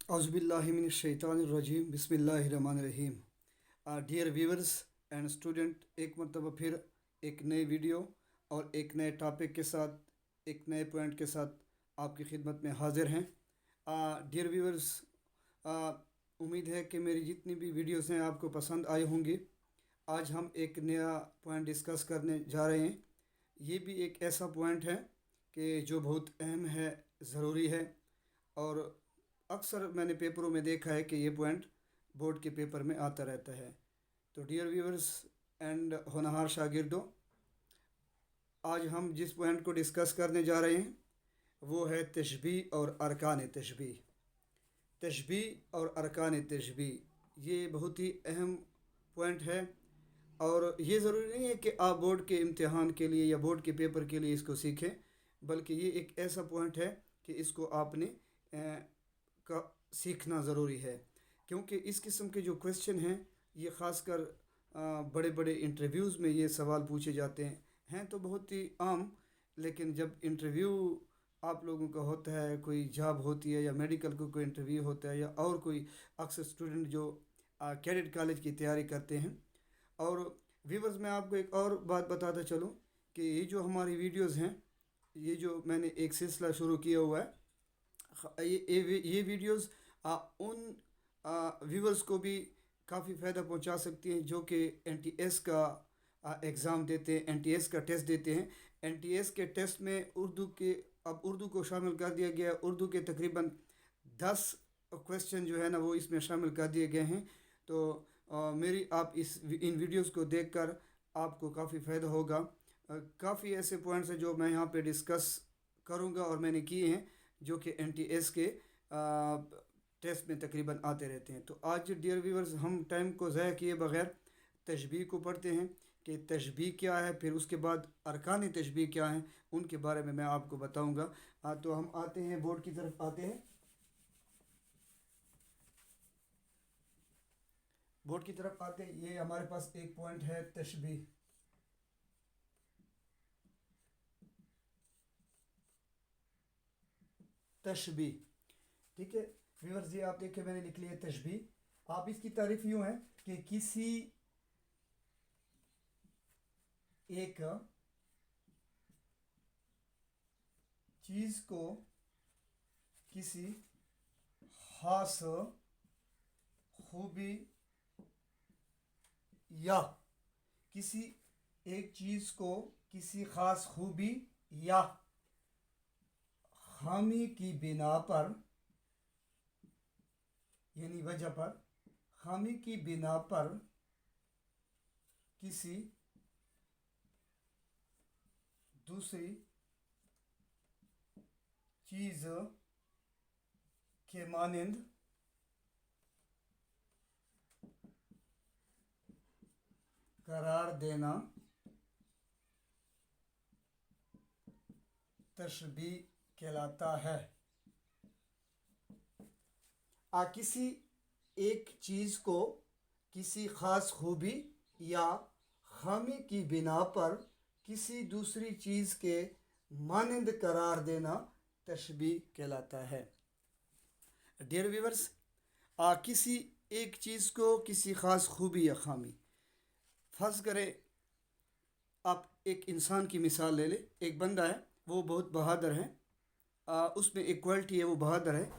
औज़ुबिल्लाहिमिनश्शैतानिर्रजीम बिस्मिल्लाहिर्रहमानिर्रहीम। Dear viewers and student, एक मरतबा फिर एक नए वीडियो और एक नए टॉपिक के साथ, एक नए पॉइंट के साथ आपकी खिदमत में हाज़िर हैं। डियर व्यूवर्स, उम्मीद है कि मेरी जितनी भी वीडियोस हैं आपको पसंद आई होंगी। आज हम एक नया पॉइंट डिस्कस करने जा रहे हैं। ये भी एक ऐसा पॉइंट है कि जो बहुत अहम है, ज़रूरी है, और अक्सर मैंने पेपरों में देखा है कि ये पॉइंट बोर्ड के पेपर में आता रहता है। तो डियर व्यूवर्स एंड होनहार शागिर्दों, आज हम जिस पॉइंट को डिस्कस करने जा रहे हैं वो है तशबीह और अरकान तशबीह। तशबीह और अरकान तशबीह ये बहुत ही अहम पॉइंट है, और ये ज़रूरी नहीं है कि आप बोर्ड के इम्तिहान के लिए या बोर्ड के पेपर के लिए इसको सीखें, बल्कि ये एक ऐसा पॉइंट है कि इसको आपने का सीखना ज़रूरी है। क्योंकि इस किस्म के जो क्वेश्चन हैं ये ख़ासकर बड़े बड़े इंटरव्यूज़ में ये सवाल पूछे जाते हैं तो बहुत ही आम, लेकिन जब इंटरव्यू आप लोगों का होता है, कोई जॉब होती है या मेडिकल को कोई इंटरव्यू होता है या और कोई अक्सर स्टूडेंट जो कैडेट कॉलेज की तैयारी करते हैं। और व्यूवर्स, मैं आपको एक और बात बताता चलूँ कि ये जो हमारी वीडियोज़ हैं, ये जो मैंने एक सिलसिला शुरू किया हुआ है, ये वीडियोस उन व्यूवर्स को भी काफ़ी फ़ायदा पहुंचा सकती हैं जो कि एनटीएस का एग्ज़ाम देते हैं, एनटीएस का टेस्ट देते हैं। एनटीएस के टेस्ट में उर्दू के, अब उर्दू को शामिल कर दिया गया है। उर्दू के तकरीबन 10 क्वेश्चन जो है ना वो इसमें शामिल कर दिए गए हैं। तो मेरी आप इन वीडियोस को देखकर आपको काफ़ी फ़ायदा होगा। काफ़ी ऐसे पॉइंट्स हैं जो मैं यहाँ पे डिस्कस करूँगा और मैंने किए हैं, जो कि एनटीएस के टेस्ट में तकरीबन आते रहते हैं। तो आज डियर व्यूवर्स, हम टाइम को ज़ाया किए बग़ैर तशबीह को पढ़ते हैं कि तशबीह क्या है, फिर उसके बाद अरकान तशबीह क्या हैं, उनके बारे में मैं आपको बताऊंगा। तो हम आते हैं बोर्ड की तरफ आते हैं। बोर्ड की तरफ आते हैं, ये हमारे पास एक पॉइंट है तशबीह। तशबीह, ठीक है व्यूवर्स, ये आप देखिए मैंने लिख लिया तशबीह। आप इसकी तारीफ यूँ है कि किसी एक चीज़ को किसी खास खूबी या किसी एक चीज़ को किसी खास खूबी या खामी की बिना पर, यानी वजह पर, खामी की बिना पर किसी दूसरी चीज़ के मानंद करार देना तशबीह कहलाता है। किसी एक चीज़ को किसी ख़ास खूबी या खामी की बिना पर किसी दूसरी चीज़ के मानंद करार देना तशबीह कहलाता है। डियर व्यूवर्स, किसी एक चीज़ को किसी ख़ास खूबी या खामी, फ़र्ज़ करें आप एक इंसान की मिसाल ले लें। एक बंदा है, वो बहुत बहादुर है, उसमें एक क्वालिटी है, वो बहादुर है।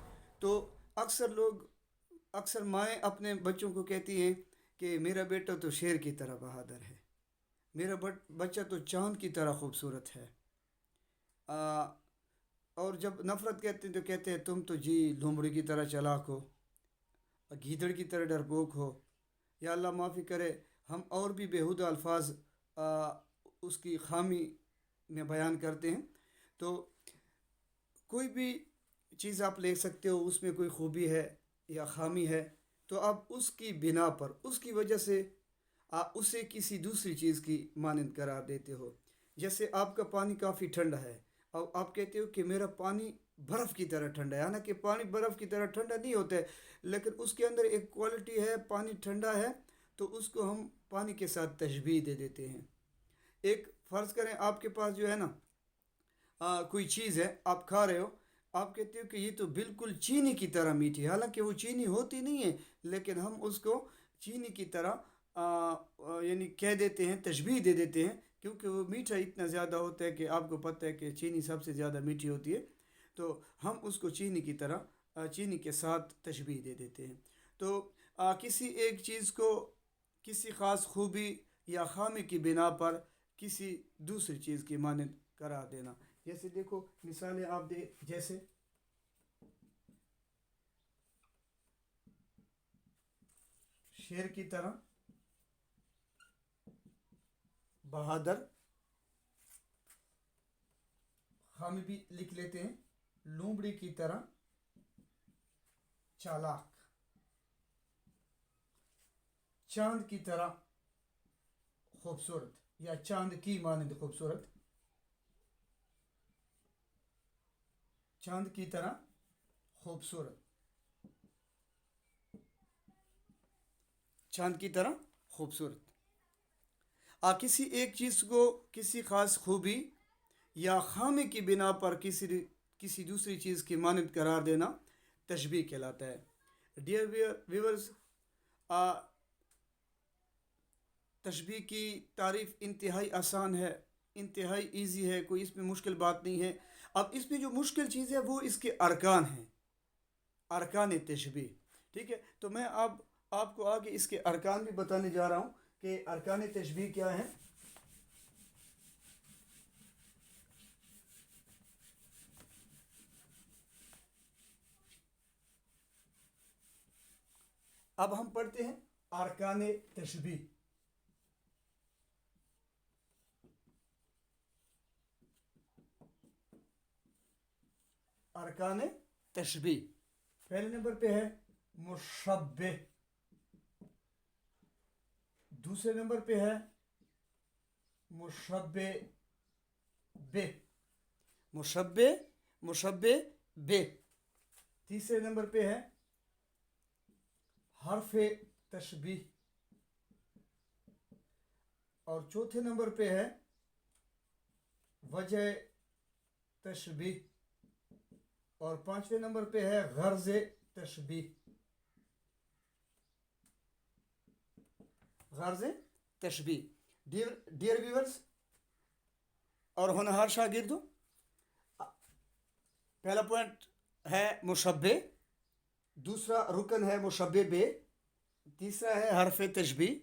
तो अक्सर माएँ अपने बच्चों को कहती हैं कि मेरा बेटा तो शेर की तरह बहादुर है, मेरा बच्चा तो चाँद की तरह खूबसूरत है। आ, और जब नफ़रत कहते हैं तो कहते हैं तुम तो जी लोमड़ी की तरह चालाक हो, गीदड़ की तरह डरपोक हो, या अल्लाह माफ़ी करे हम और भी बेहुदा अल्फाज उसकी खामी में बयान करते हैं। तो कोई भी चीज़ आप ले सकते हो, उसमें कोई खूबी है या खामी है, तो आप उसकी बिना पर, उसकी वजह से आप उसे किसी दूसरी चीज़ की मानंद करार देते हो। जैसे आपका पानी काफ़ी ठंडा है और आप कहते हो कि मेरा पानी बर्फ़ की तरह ठंडा है। हालांकि पानी बर्फ़ की तरह ठंडा नहीं होता है, लेकिन उसके अंदर एक क्वालिटी है, पानी ठंडा है, तो उसको हम पानी के साथ तशबीह दे देते हैं। एक फ़र्ज़ करें आपके पास जो है ना कोई चीज़ है, आप खा रहे हो, آپ کہتے ہو کہ یہ تو بالکل چینی کی طرح میٹھی ہے، حالانکہ وہ چینی ہوتی نہیں ہے، لیکن ہم اس کو چینی کی طرح یعنی کہہ دیتے ہیں، تشبیہ دے دیتے ہیں، کیونکہ وہ میٹھا اتنا زیادہ ہوتا ہے کہ آپ کو پتہ ہے کہ چینی سب سے زیادہ میٹھی ہوتی ہے، تو ہم اس کو چینی کی طرح چینی کے ساتھ تشبیہ دے دیتے ہیں۔ تو کسی ایک چیز کو کسی خاص خوبی یا خامی کی بنا پر کسی دوسری چیز کی مانند قرار دینا، جیسے دیکھو مثالیں آپ دے، جیسے شیر کی طرح بہادر، خامی بھی لکھ لیتے ہیں، لومڑی کی طرح چالاک، چاند کی طرح خوبصورت یا چاند کی مانند خوبصورت، چاند کی طرح خوبصورت، چاند کی طرح خوبصورت۔ کسی ایک چیز کو کسی خاص خوبی یا خامی کی بنا پر کسی دوسری چیز کی مانند قرار دینا تشبیہ کہلاتا ہے۔ ڈیئر ویورز، تشبیہ کی تعریف انتہائی آسان ہے، انتہائی ایزی ہے، کوئی اس میں مشکل بات نہیں ہے۔ اب اس میں جو مشکل چیز ہے وہ اس کے ارکان ہیں، ارکان تشبیہ، ٹھیک ہے؟ تو میں اب آپ کو آگے اس کے ارکان بھی بتانے جا رہا ہوں کہ ارکان تشبیہ کیا ہیں۔ اب ہم پڑھتے ہیں ارکان تشبیہ۔ ارکان تشبیہ، پہلے نمبر پہ ہے مشبہ، دوسرے نمبر پہ ہے مشبہ بہ، مشبہ بہ، تیسرے نمبر پہ ہے حرف تشبیہ، اور چوتھے نمبر پہ ہے وجہ تشبیہ، اور پانچویں نمبر پہ ہے غرض تشبیہ، غرض تشبیہ۔ ڈیئر ویورز اور ہونہار شاگردوں، پہلا پوائنٹ ہے مشبہ، دوسرا رکن ہے مشبہ بہ، تیسرا ہے حرف تشبیہ،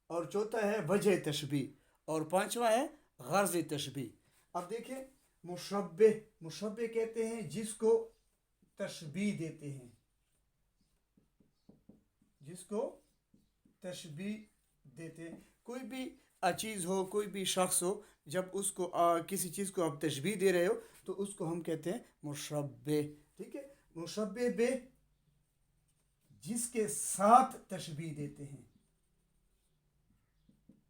اور چوتھا ہے وجہ تشبیہ، اور پانچواں ہے غرض تشبیہ۔ اب دیکھیں، مشبہ کہتے ہیں جس کو تشبیہ دیتے ہیں، جس کو تشبیہ دیتے ہیں، کوئی بھی چیز ہو، کوئی بھی شخص ہو، جب اس کو کسی چیز کو آپ تشبیہ دے رہے ہو تو اس کو ہم کہتے ہیں مشبہ، ٹھیک ہے؟ مشبہ بہ جس کے ساتھ تشبیہ دیتے ہیں،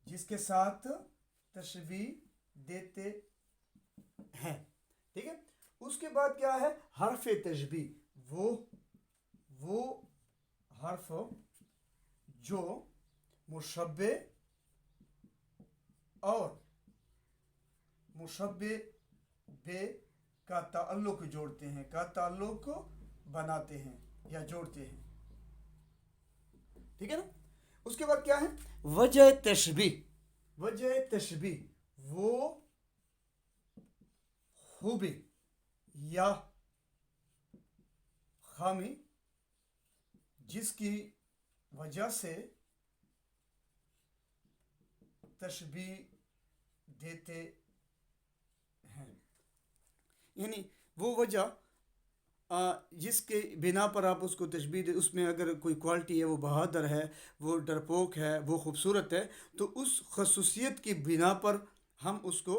جس کے ساتھ تشبیہ دیتے ہیں، ٹھیک ہے؟ اس کے بعد کیا ہے حرف تشبیہ، وہ حرف جو مشبہ اور مشبہ بہ کا تعلق جوڑتے ہیں، کا تعلق بناتے ہیں یا جوڑتے ہیں، ٹھیک ہے نا؟ اس کے بعد کیا ہے وجہ تشبیہ، وجہ تشبیہ وہ خوبی یا خامی جس کی وجہ سے تشبیہ دیتے ہیں، یعنی وہ وجہ جس کے بنا پر آپ اس کو تشبیہ دے، اس میں اگر کوئی کوالٹی ہے، وہ بہادر ہے، وہ ڈرپوک ہے، وہ خوبصورت ہے، تو اس خصوصیت کی بنا پر ہم اس کو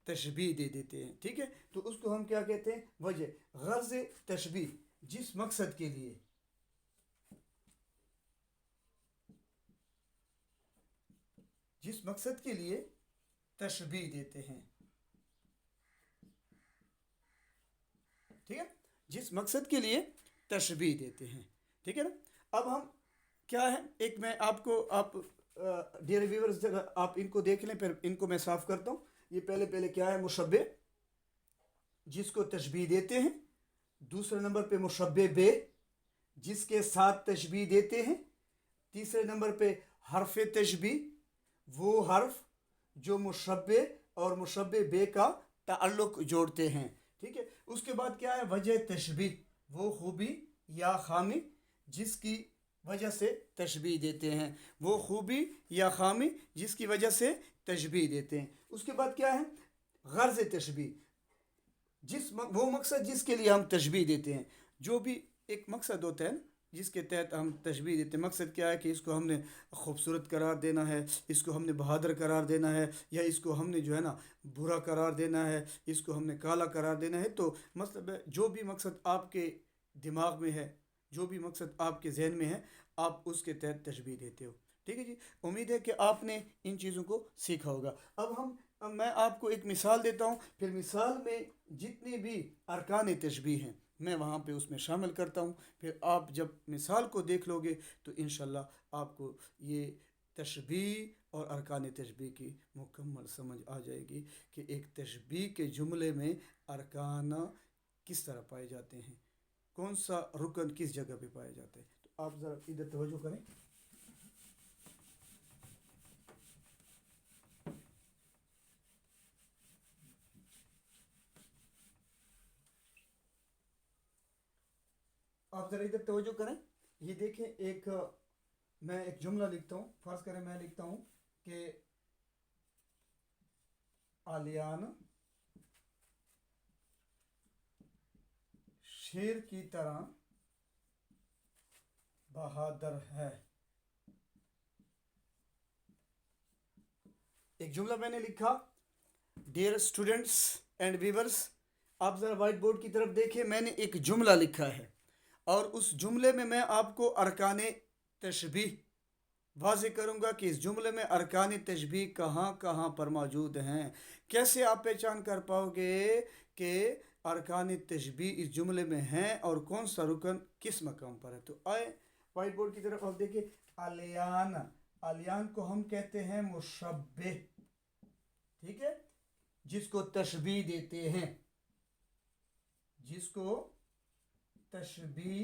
تشبیہ دے دیتے ہیں، ٹھیک ہے؟ تو اس کو ہم کیا کہتے ہیں وجہ۔ غرض تشبیہ جس مقصد کے لیے تشبیہ دیتے ہیں، ٹھیک ہے؟ جس مقصد کے لیے تشبیہ دیتے ہیں، ٹھیک ہے نا؟ اب ہم کیا ہے، ایک میں آپ کو ڈیئر ویورز آپ ان کو دیکھ لیں، پھر ان کو میں صاف کرتا ہوں۔ یہ پہلے کیا ہے مشبہ جس کو تشبیہ دیتے ہیں، दूसरे नंबर पे मुशब्बे बे जिसके साथ तशबीह देते हैं। तीसरे नंबर पे हर्फ तशबीह वो हर्फ जो मुशब्बे और मुशब्बे बे का ताल्लुक जोड़ते हैं। ठीक है, उसके बाद क्या है वजह तशबीह वो खूबी या खामी जिसकी वजह से तशबीह देते हैं। वो खूबी या खामी जिसकी वजह से तशबीह देते हैं। उसके बाद क्या है गर्ज़ तशबीह वो मकसद जिसके लिए हम तशबीह देते हैं। जो भी एक मकसद होता है जिसके तहत हम तशबीह देते हैं। मकसद क्या है कि इसको हमने खूबसूरत करार देना है, इसको हमने बहादुर करार देना है, या इसको हमने जो है ना बुरा करार देना है, इसको हमने काला करार देना है। तो मतलब जो भी मकसद आपके दिमाग में है, जो भी मकसद आपके जहन में है, आप उसके तहत तशबीह देते हो। ठीक है जी, उम्मीद है कि आपने इन चीज़ों को सीखा होगा। अब मैं आपको एक मिसाल देता हूँ, फिर मिसाल में जितने भी अरकान तशबीह हैं मैं वहाँ पे उसमें शामिल करता हूँ। फिर आप जब मिसाल को देख लोगे तो इंशाल्लाह आपको ये तशबीह और अरकान तशबीह की मुकम्मल समझ आ जाएगी कि एक तशबीह के जुमले में अरकान किस तरह पाए जाते हैं, कौन सा रुकन किस जगह पे पाया जाता है। तो आप ज़रा इधर तवज्जो करें। आप ज़रा इधर तवज्जो करें। ये देखें, मैं एक जुमला लिखता हूँ। फर्ज करें मैं लिखता हूँ कि आलियान शेर की तरह बहादुर है। एक जुमला मैंने लिखा। डियर स्टूडेंट्स एंड व्यूअर्स, आप ज़रा वाइट बोर्ड की तरफ देखें। मैंने एक जुमला लिखा है और उस जुमले में मैं आपको अरकान तशबीह वाज़ेह करूँगा कि इस जुमले में अरकान तशबीह कहाँ कहाँ पर मौजूद हैं। कैसे आप पहचान कर पाओगे कि अरकान तशबीह इस जुमले में हैं और कौन सा रुकन किस मकाम पर है। तो आए वाइट बोर्ड की तरफ, आप देखिए अलियान। अलियान को हम कहते हैं मुशब्बे, ठीक है, जिसको तशबीह देते हैं, जिसको तशबीह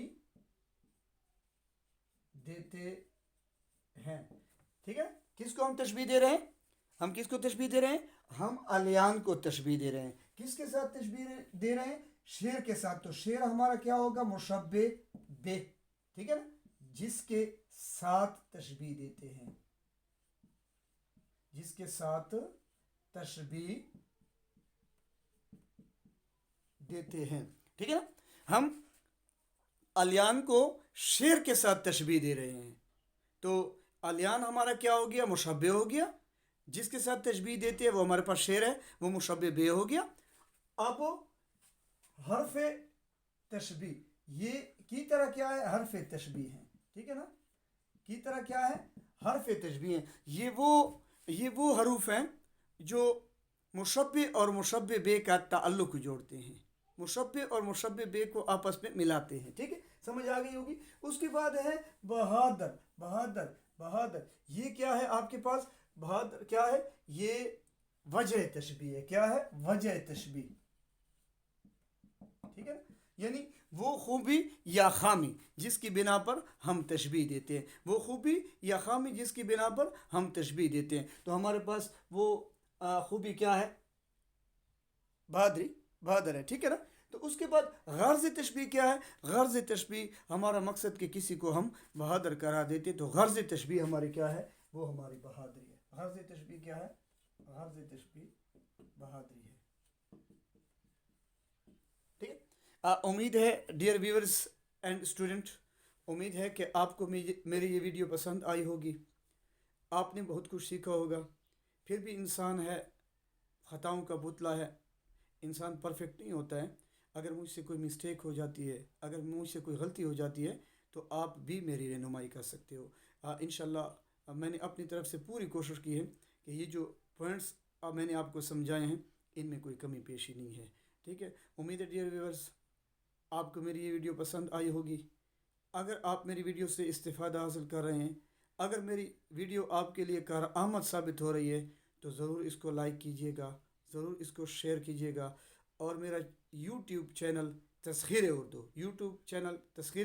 देते हैं। ठीक है, किसको हम तशबीह दे रहे हैं? हम किसको तशबीह दे रहे हैं? हम अलियान को तशबीह दे रहे हैं। किसके साथ तशबीह दे रहे हैं? शेर के साथ। तो शेर हमारा क्या होगा? मुशब्बे बे, ठीक है ना, जिसके साथ तशबीह देते हैं, जिसके साथ तशबीह देते हैं। ठीक है ना, हम अलियान को शेर के साथ तशबीह दे रहे हैं। तो अलियान हमारा क्या हो गया? मुशब्बे हो गया। जिसके साथ तशबीह देते हैं वो हमारे पास शेर है, वो मुशब्बे बे हो गया। अब हर्फ तशबीह ये की तरह क्या है? हर्फ तशबीह है। ठीक है ना, की तरह क्या है? हर्फ तशबीह है। ये वो हरूफ हैं जो मुशब्बे और मुशब्बे बे का ताल्लुक जोड़ते हैं, मुशब्बे और मुशब्बे बे को आपस में मिलाते हैं। ठीक है, समझ आ गई होगी। उसके बाद है बहादुर। बहादुर, बहादुर ये क्या है आपके पास? बहादुर क्या है? ये वजह तशबीह है। क्या है? वजह तशबीह। ठीक है ना, यानी वो खूबी या खामी जिसकी बिना पर हम तशबीह देते हैं, वो खूबी या खामी जिसकी बिना पर हम तशबीह देते हैं। तो हमारे पास वो खूबी क्या है? बहादुरी, बहादुर है। ठीक है ना, तो उसके बाद गर्ज़ तशबीह क्या है? गर्ज़ तशबीह हमारा मकसद कि किसी को हम बहादुर करा देते, तो गर्ज़ तशबीह हमारी क्या है? वो हमारी बहादुरी है। गर्ज़ तशबीह क्या है? गर्ज़ तशबीह बहादुरी है। ठीक है, उम्मीद है डियर व्यूअर्स एंड स्टूडेंट, उम्मीद है कि आपको मेरी ये वीडियो पसंद आई होगी, आपने बहुत कुछ सीखा होगा। फिर भी इंसान है, ख़ताओं का पुतला है, इंसान परफेक्ट नहीं होता है। अगर मुझसे कोई मिस्टेक हो जाती है, अगर मुझसे कोई गलती हो जाती है, तो आप भी मेरी रहनुमाई कर सकते हो। इंशाल्लाह मैंने अपनी तरफ से पूरी कोशिश की है कि ये जो पॉइंट्स मैंने आपको समझाए हैं इनमें कोई कमी पेशी नहीं है। ठीक है, उम्मीद है डियर व्यूअर्स आपको मेरी ये वीडियो पसंद आई होगी। अगर आप मेरी वीडियो से इस्तिफ़ादा हासिल कर रहे हैं, अगर मेरी वीडियो आपके लिए कारआमद साबित हो रही है, तो ज़रूर इसको लाइक कीजिएगा, ज़रूर इसको शेयर कीजिएगा और मेरा YouTube channel Taskheer Urdu, YouTube channel تسخیر